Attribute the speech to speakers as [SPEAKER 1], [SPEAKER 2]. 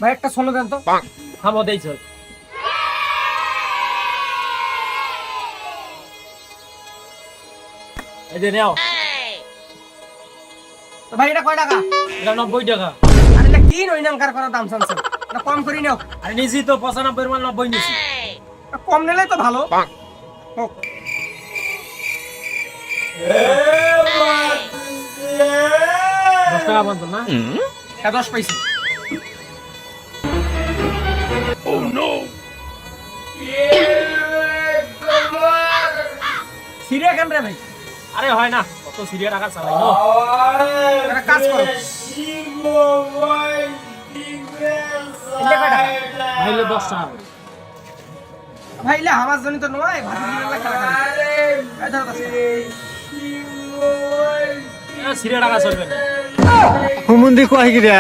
[SPEAKER 1] ভাই একটা সোলো দেন তো।
[SPEAKER 2] থামো দেই চল। এই যে নাও।
[SPEAKER 1] তো ভাই এটা কয় টাকা?
[SPEAKER 2] এটা 90 টাকা।
[SPEAKER 1] আরে এটা কি নইনাঙ্কার করা দাম চাচ্ছেন? এটা কম করি নাও।
[SPEAKER 2] আরে নিছি তো 95 এর মাল 90 নিছি।
[SPEAKER 1] এটা কম নিলে তো ভালো হোক।
[SPEAKER 2] 10 টাকা বন্ধ না?
[SPEAKER 1] এটা 10 পয়সা। সিরিয়া কেন রে ভাই?
[SPEAKER 2] আরে হয় না, কত সিরিয়া টাকা চালাই নো।
[SPEAKER 1] একটা কাজ করো। এলে কয় টাকা?
[SPEAKER 2] ভাইলে 10 টাকা।
[SPEAKER 1] ভাই এলে আমার জন্য তো নয়, ভাতি দিলে খেলা করে। এই ধরো 10 টাকা।
[SPEAKER 2] সিরিয়া টাকা চলবে না।
[SPEAKER 3] হুমুন্দি কয় গিরা